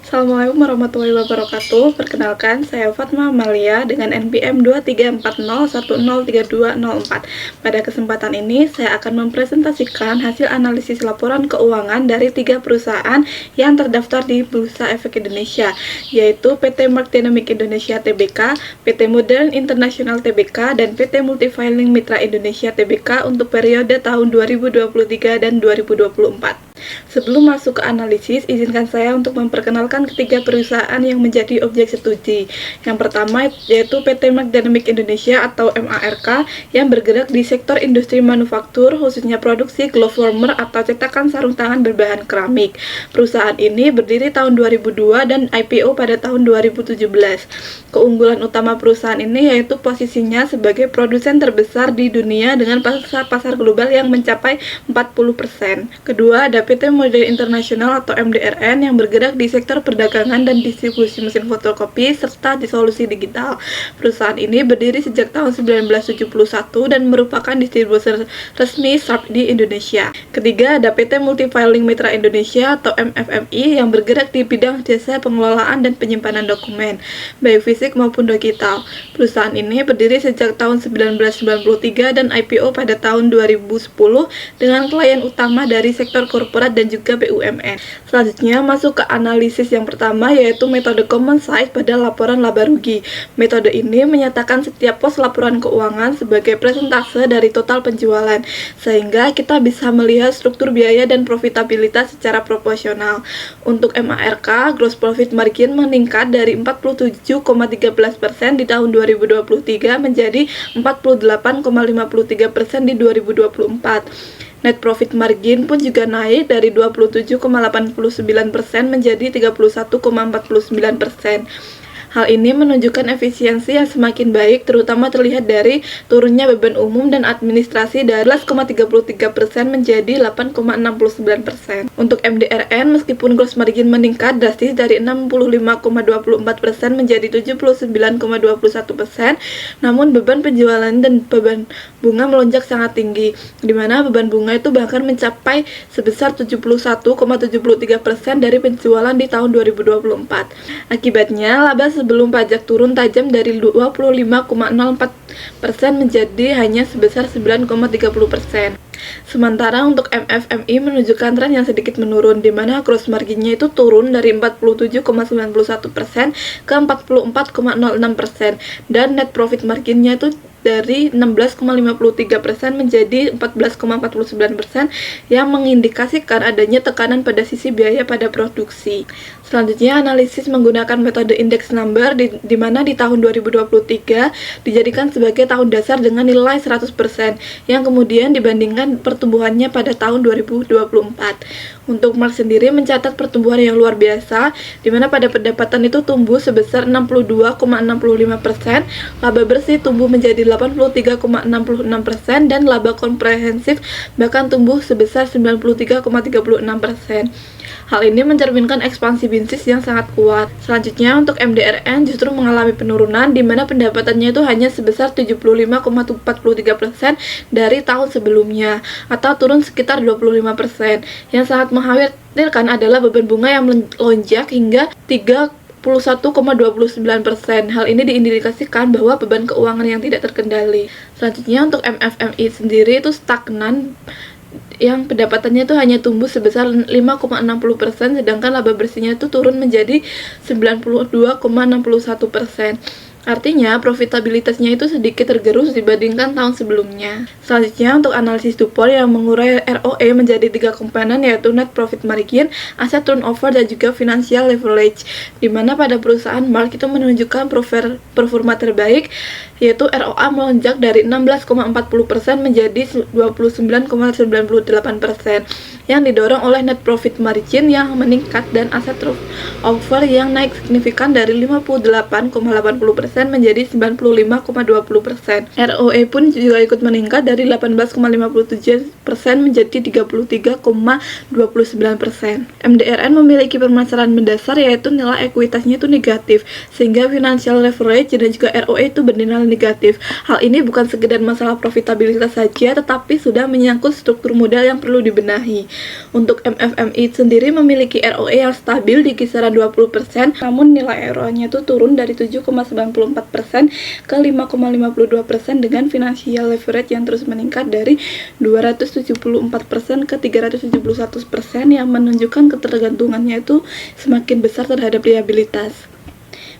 Assalamualaikum warahmatullahi wabarakatuh. Perkenalkan, saya Fatma Amalia dengan NPM 2340103204. Pada kesempatan ini, saya akan mempresentasikan hasil analisis laporan keuangan dari 3 perusahaan yang terdaftar di Bursa Efek Indonesia, yaitu PT Mark Dynamic Indonesia Tbk, PT Modern International Tbk, dan PT Multifiling Mitra Indonesia Tbk untuk periode tahun 2023 dan 2024. Sebelum masuk ke analisis, izinkan saya untuk memperkenalkan ketiga perusahaan yang menjadi objek studi. Yang pertama yaitu PT Mark Dynamic Indonesia atau MARK yang bergerak di sektor industri manufaktur, khususnya produksi glove warmer atau cetakan sarung tangan berbahan keramik. Perusahaan ini berdiri tahun 2002 dan IPO pada tahun 2017. Keunggulan utama perusahaan ini yaitu posisinya sebagai produsen terbesar di dunia dengan pasar global yang mencapai 40%. Kedua, ada PT Modern International atau MDRN yang bergerak di sektor perdagangan dan distribusi mesin fotokopi serta di solusi digital. Perusahaan ini berdiri sejak tahun 1971 dan merupakan distributor resmi Sharp di Indonesia. Ketiga, ada PT Multifiling Mitra Indonesia atau MFMI yang bergerak di bidang jasa pengelolaan dan penyimpanan dokumen, baik fisik maupun digital. Perusahaan ini berdiri sejak tahun 1993 dan IPO pada tahun 2010 dengan klien utama dari sektor korporat dan juga BUMN. Selanjutnya masuk ke analisis yang pertama, yaitu metode common size pada laporan laba rugi. Metode ini menyatakan setiap pos laporan keuangan sebagai persentase dari total penjualan, sehingga kita bisa melihat struktur biaya dan profitabilitas secara proporsional. Untuk MARK, gross profit margin meningkat dari 47,13% di tahun 2023 menjadi 48,53% di 2024. Net profit margin pun juga naik dari 27,89% menjadi 31,49%. Hal ini menunjukkan efisiensi yang semakin baik, terutama terlihat dari turunnya beban umum dan administrasi dari 11,33% menjadi 8,69%. Untuk MDRN, meskipun gross margin meningkat drastis dari 65,24% menjadi 79,21%, namun beban penjualan dan beban bunga melonjak sangat tinggi, di mana beban bunga itu bahkan mencapai sebesar 71,73% dari penjualan di tahun 2024. Akibatnya, laba sebelum pajak turun tajam dari 25,04% menjadi hanya sebesar 9,30%. Sementara untuk MFMI menunjukkan tren yang sedikit menurun, di mana gross marginnya itu turun dari 47,91% ke 44,06% dan net profit marginnya itu dari 16,53% menjadi 14,49% yang mengindikasikan adanya tekanan pada sisi biaya pada produksi. Selanjutnya, analisis menggunakan metode index number di mana di tahun 2023 dijadikan sebagai tahun dasar dengan nilai 100% yang kemudian dibandingkan pertumbuhannya pada tahun 2024. Untuk Mark sendiri mencatat pertumbuhan yang luar biasa, di mana pada pendapatan itu tumbuh sebesar 62,65%, laba bersih tumbuh menjadi 83,66% dan laba komprehensif bahkan tumbuh sebesar 93,36%. Hal ini mencerminkan ekspansi bisnis yang sangat kuat. Selanjutnya untuk MDRN justru mengalami penurunan, di mana pendapatannya itu hanya sebesar 75,43% dari tahun sebelumnya atau turun sekitar 25%. Yang sangat mengkhawatirkan adalah beban bunga yang melonjak hingga 31,29%. Hal ini diindikasikan bahwa beban keuangan yang tidak terkendali. Selanjutnya untuk MFMI sendiri itu stagnan, yang pendapatannya itu hanya tumbuh sebesar 5,60%, sedangkan laba bersihnya itu turun menjadi 92,61%. Artinya, profitabilitasnya itu sedikit tergerus dibandingkan tahun sebelumnya. Selanjutnya, untuk analisis DuPont yang mengurai ROE menjadi 3 komponen, yaitu net profit margin, asset turnover, dan juga financial leverage, di mana pada perusahaan Mark itu menunjukkan performa terbaik, yaitu ROA melonjak dari 16,40% menjadi 29,98%, yang didorong oleh net profit margin yang meningkat dan asset turnover yang naik signifikan dari 58,80% menjadi 95,20%. ROE pun juga ikut meningkat dari 18,57% menjadi 33,29%. MDRN memiliki permasalahan mendasar, yaitu nilai ekuitasnya itu negatif, sehingga financial leverage dan juga ROE itu bernilai negatif. Hal ini bukan sekedar masalah profitabilitas saja, tetapi sudah menyangkut struktur modal yang perlu dibenahi. Untuk MFMI sendiri memiliki ROE yang stabil di kisaran 20%, namun nilai ROE-nya itu turun dari 7,94% ke 5,52% dengan financial leverage yang terus meningkat dari 274% ke 371% yang menunjukkan ketergantungannya itu semakin besar terhadap liabilitas.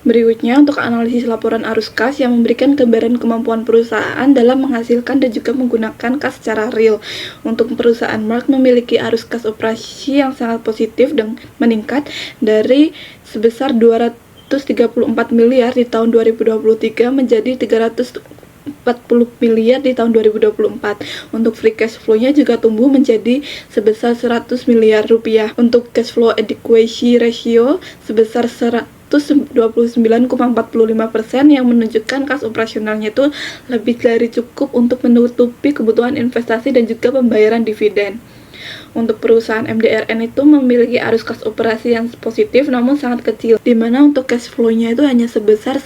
Berikutnya untuk analisis laporan arus kas yang memberikan gambaran kemampuan perusahaan dalam menghasilkan dan juga menggunakan kas secara real. Untuk perusahaan Merck memiliki arus kas operasi yang sangat positif dan meningkat dari sebesar 234 miliar di tahun 2023 menjadi 340 miliar di tahun 2024. Untuk free cash flow-nya juga tumbuh menjadi sebesar 100 miliar rupiah. Untuk cash flow adequacy ratio sebesar 29,45% yang menunjukkan kas operasionalnya itu lebih dari cukup untuk menutupi kebutuhan investasi dan juga pembayaran dividen. Untuk perusahaan MDRN itu memiliki arus kas operasi yang positif namun sangat kecil, di mana untuk cash flow-nya itu hanya sebesar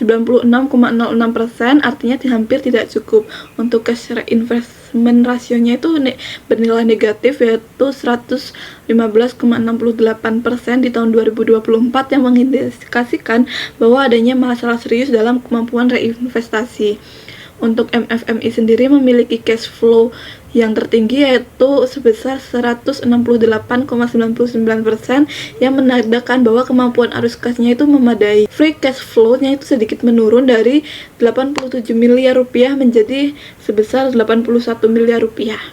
96,06%, artinya hampir tidak cukup. Untuk cash investment rasionya itu bernilai negatif, yaitu 115,68% di tahun 2024 yang mengindikasikan bahwa adanya masalah serius dalam kemampuan reinvestasi. Untuk MFMI sendiri memiliki cash flow yang tertinggi yaitu sebesar 168,99% yang menandakan bahwa kemampuan arus kasnya itu memadai. Free cash flow-nya itu sedikit menurun dari 87 miliar rupiah menjadi sebesar 81 miliar rupiah.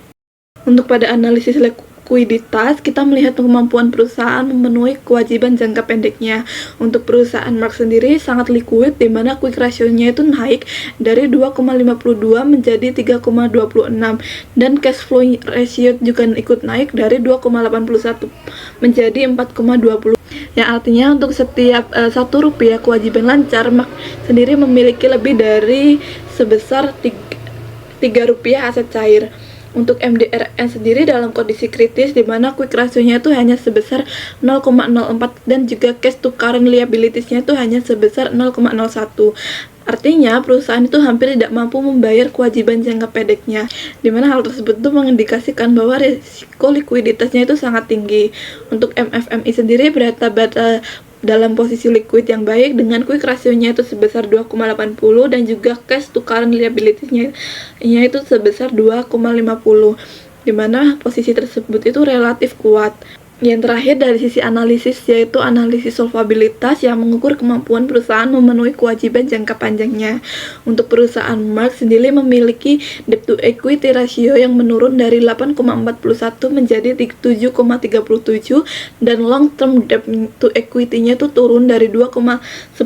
Untuk pada analisis likuiditas, kita melihat kemampuan perusahaan memenuhi kewajiban jangka pendeknya. Untuk perusahaan Merck sendiri sangat liquid, di mana quick ratio-nya itu naik dari 2,52 menjadi 3,26 dan cash flow ratio juga ikut naik dari 2,81 menjadi 4,20. Yang artinya untuk setiap 1 rupiah kewajiban lancar, Merck sendiri memiliki lebih dari sebesar 3 rupiah aset cair. Untuk MDRN sendiri dalam kondisi kritis, di mana quick ratio-nya itu hanya sebesar 0,04 dan juga cash to current liabilities-nya itu hanya sebesar 0,01. Artinya perusahaan itu hampir tidak mampu membayar kewajiban jangka pendeknya, di mana hal tersebut itu mengindikasikan bahwa risiko likuiditasnya itu sangat tinggi. Untuk MFMI sendiri berada dalam posisi liquid yang baik dengan quick ratio-nya itu sebesar 2,80 dan juga cash to current liabilities-nya itu sebesar 2,50, di mana posisi tersebut itu relatif kuat. Yang terakhir dari sisi analisis yaitu analisis solvabilitas yang mengukur kemampuan perusahaan memenuhi kewajiban jangka panjangnya. Untuk perusahaan Merck sendiri memiliki debt to equity ratio yang menurun dari 8,41 menjadi 7,37 dan long term debt to equity-nya itu turun dari 2,10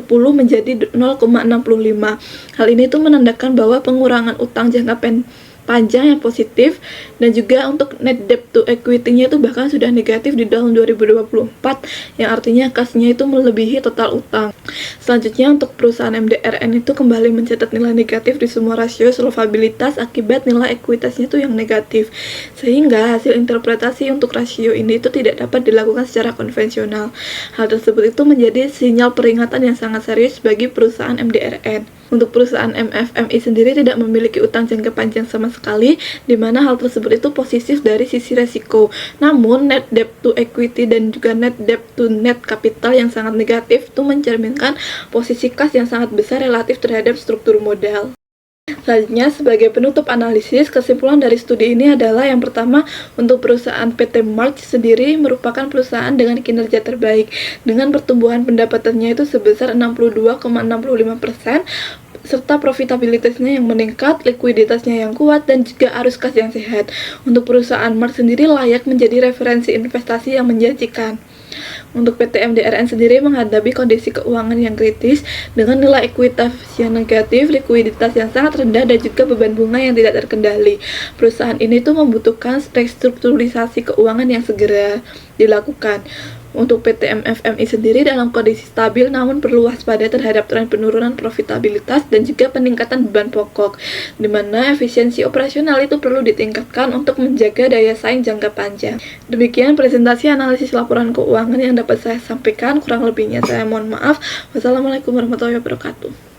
menjadi 0,65. Hal ini tuh menandakan bahwa pengurangan utang jangka panjang yang positif, dan juga untuk net debt to equity-nya itu bahkan sudah negatif di tahun 2024, yang artinya kasnya itu melebihi total utang. Selanjutnya untuk perusahaan MDRN itu kembali mencatat nilai negatif di semua rasio solvabilitas akibat nilai ekuitasnya itu yang negatif, sehingga hasil interpretasi untuk rasio ini itu tidak dapat dilakukan secara konvensional. Hal tersebut itu menjadi sinyal peringatan yang sangat serius bagi perusahaan MDRN. Untuk perusahaan MFMI sendiri tidak memiliki utang jangka panjang sama sekali, di mana hal tersebut itu positif dari sisi resiko. Namun net debt to equity dan juga net debt to net capital yang sangat negatif itu mencerminkan posisi kas yang sangat besar relatif terhadap struktur modal. Selanjutnya, sebagai penutup analisis, kesimpulan dari studi ini adalah yang pertama, untuk perusahaan PT Merck sendiri merupakan perusahaan dengan kinerja terbaik, dengan pertumbuhan pendapatannya itu sebesar 62,65%, serta profitabilitasnya yang meningkat, likuiditasnya yang kuat, dan juga arus kas yang sehat. Untuk perusahaan Merck sendiri layak menjadi referensi investasi yang menjanjikan. Untuk PT MDRN sendiri menghadapi kondisi keuangan yang kritis dengan nilai ekuitas yang negatif, likuiditas yang sangat rendah, dan juga beban bunga yang tidak terkendali. Perusahaan ini tuh membutuhkan restrukturisasi keuangan yang segera dilakukan. Untuk PT MFMI sendiri dalam kondisi stabil namun perlu waspada terhadap tren penurunan profitabilitas dan juga peningkatan beban pokok, di mana efisiensi operasional itu perlu ditingkatkan untuk menjaga daya saing jangka panjang. Demikian presentasi analisis laporan keuangan yang dapat saya sampaikan, kurang lebihnya saya mohon maaf. Wassalamualaikum warahmatullahi wabarakatuh.